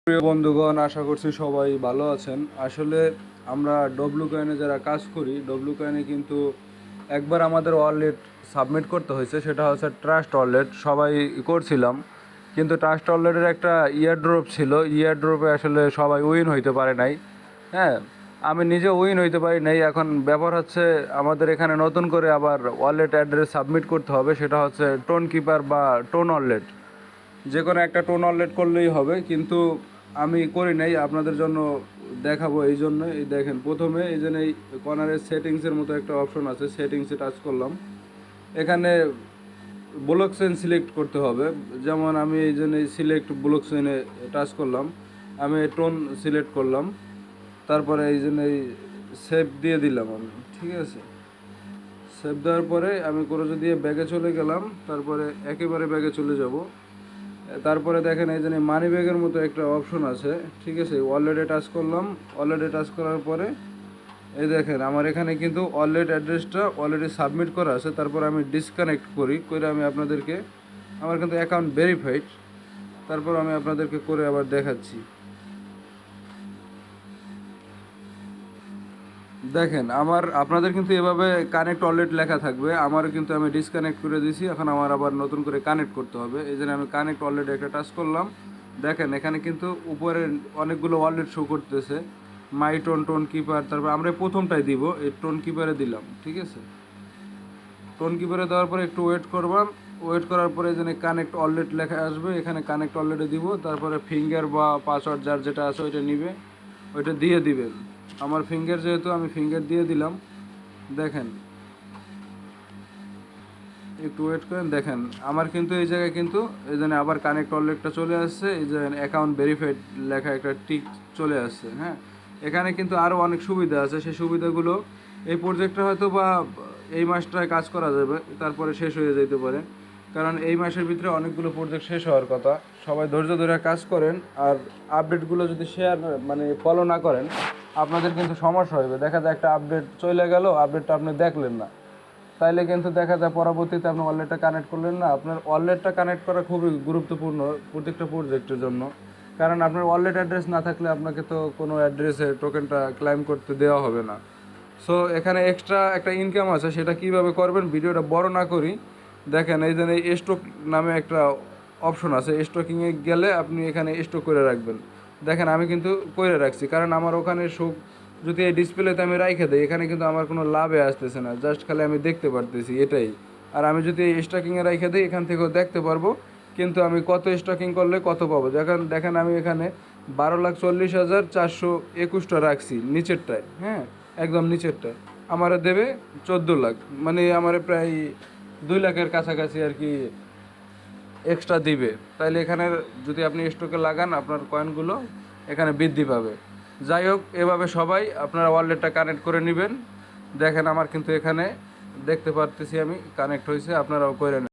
প্রিয় বন্ধুগণ, আশা করছি সবাই ভালো আছেন। আসলে আমরা ডব্লু কয়েনে যারা কাজ করি, ডব্লু কয়েনে কিন্তু একবার আমাদের ওয়ালেট সাবমিট করতে হয়েছে, সেটা হচ্ছে ট্রাস্ট ওয়ালেট। সবাই করছিলাম, কিন্তু ট্রাস্ট ওয়ালেটের একটা ইয়ারড্রপ ছিল। ইয়ারড্রপে আসলে সবাই উইন হইতে পারে নাই। হ্যাঁ, আমি নিজে উইন হইতে পারি নাই। এখন ব্যাপার হচ্ছে আমাদের এখানে নতুন করে আবার ওয়ালেট অ্যাড্রেস সাবমিট করতে হবে, সেটা হচ্ছে টোন কিপার বা টোন ওয়ালেট। যে কোনো একটা টোন ওয়ালেট করলেই হবে, কিন্তু আমি করি নাই, আপনাদের জন্য দেখাবো। এই জন্য এই দেখেন, প্রথমে এই জন্য এই কর্নারের সেটিংসের মতো একটা অপশন আছে, সেটিংসে টাচ করলাম। এখানে ব্লক চেইন সিলেক্ট করতে হবে। যেমন আমি এই জন্য সিলেক্ট ব্লক চেইনে টাচ করলাম, আমি টোন সিলেক্ট করলাম, তারপরে এই জন্য এই সেভ দিয়ে দিলাম আমি। ঠিক আছে, সেভ দেওয়ার পরে আমি ক্রোজ দিয়ে ব্যাগে চলে গেলাম, তারপরে একেবারে ব্যাগে চলে যাব। তারপরে দেখেন এই যে মানি ব্যাগের মতো একটা অপশন আছে। ঠিক আছে, ওয়ালেটে টাচ করলাম। ওয়ালেটে টাচ করার পরে এই দেখেন আমার এখানে কিন্তু ওয়ালেট অ্যাড্রেসটা অলরেডি সাবমিট করা আছে। তারপর আমি ডিসকানেক্ট করে আমি আপনাদেরকে, আমার কিন্তু অ্যাকাউন্ট ভেরিফাইড, তারপর আমি আপনাদেরকে করে আবার দেখাচ্ছি। দেখেন আপনাদের কিন্তু এভাবে কানেক্ট ওয়ালেট লেখা থাকবে, আমারও কিন্তু আমি ডিসকানেক্ট করে দিয়েছি। এখন আমার আবার নতুন করে কানেক্ট করতে হবে। এই জন্য আমি কানেক্ট ওয়ালেট একটা টাচ করলাম। দেখেন এখানে কিন্তু উপরে অনেকগুলো ওয়ালেট শো করতেছে, মাই টোন, টোন কিপার। তারপর আমরা প্রথমটাই দিব, এই টোন কিপারে দিলাম। ঠিক আছে, টোন কিপারে দেওয়ার পরে একটু ওয়েট করবাম। ওয়েট করার পরে এখানে কানেক্ট ওয়ালেট লেখা আসবে, এখানে কানেক্ট ওয়ালেটে দিব। তারপরে ফিঙ্গার বা পাসওয়ার্ড যার যেটা আছে ওইটা নিবে, ওইটা দিয়ে দিবেন। আমার ফিঙ্গার যেহেতু, আমি ফিঙ্গার দিয়ে দিলাম। দেখেন একটু ওয়েট করেন, দেখেন আমার কিন্তু এই জায়গায় কিন্তু এই জন্য আবার কানেক্ট ওয়ালেটটা চলে আসছে। এই যে অ্যাকাউন্ট ভেরিফাইড লেখা একটা টিক চলে আসছে। হ্যাঁ, এখানে কিন্তু আরও অনেক সুবিধা আছে। সেই সুবিধাগুলো এই প্রজেক্টটা হয়তো বা এই মাসটায় কাজ করা যাবে, তারপরে শেষ হয়ে যেতে পারে। কারণ এই মাসের ভিতরে অনেকগুলো প্রজেক্ট শেষ হওয়ার কথা। সবাই ধৈর্য ধরে কাজ করেন, আর আপডেটগুলো যদি শেয়ার মানে ফলো না করেন, আপনাদের কিন্তু সমস্যা হবে। দেখা যায় একটা আপডেট চলে গেল, আপডেটটা আপনি দেখলেন না, তাইলে কিন্তু দেখা যায় পরবর্তীতে আপনি ওয়ালেটটা কানেক্ট করলেন না। আপনার ওয়ালেটটা কানেক্ট করা খুবই গুরুত্বপূর্ণ প্রত্যেকটা প্রজেক্টের জন্য। কারণ আপনার ওয়ালেট অ্যাড্রেস না থাকলে আপনাকে তো কোনো অ্যাড্রেসে টোকেনটা ক্লাইম করতে দেওয়া হবে না। সো এখানে এক্সট্রা একটা ইনকাম আছে, সেটা কিভাবে করবেন, ভিডিওটা বড় না করি। দেখেন এই যে স্টক নামে একটা অপশন আছে, স্টকিংয়ে গেলে আপনি এখানে স্টক করে রাখবেন। দেখেন আমি কিন্তু করে রাখছি, কারণ আমার ওখানে যদি এই ডিসপ্লেতে আমি রাইখে দিই, এখানে কিন্তু আমার কোনো লাভে আসতেছে না, জাস্ট খালি আমি দেখতে পারতেছি এটাই। আর আমি যদি এই স্টকিংয়ে রাইখে দিই, এখান থেকেও দেখতে পারবো, কিন্তু আমি কত স্টকিং করলে কত পাবো। দেখেন দেখেন আমি এখানে 12,40,421টা রাখছি নিচেরটায়। হ্যাঁ, একদম নিচেরটায় আমার দেবে 14 লাখ, মানে আমার প্রায় 2 লাখের কাছাকাছি আর কি এক্সট্রা দিবে। তাইলে এখানে যদি আপনি স্টকে লাগান, আপনার কয়েনগুলো এখানে বৃদ্ধি পাবে। যাই হোক, এভাবে সবাই আপনারা ওয়ালেটটা কানেক্ট করে নেবেন। দেখেন আমার কিন্তু এখানে দেখতে পারতেছি আমি কানেক্ট হয়েছে, আপনারাও করে নেন।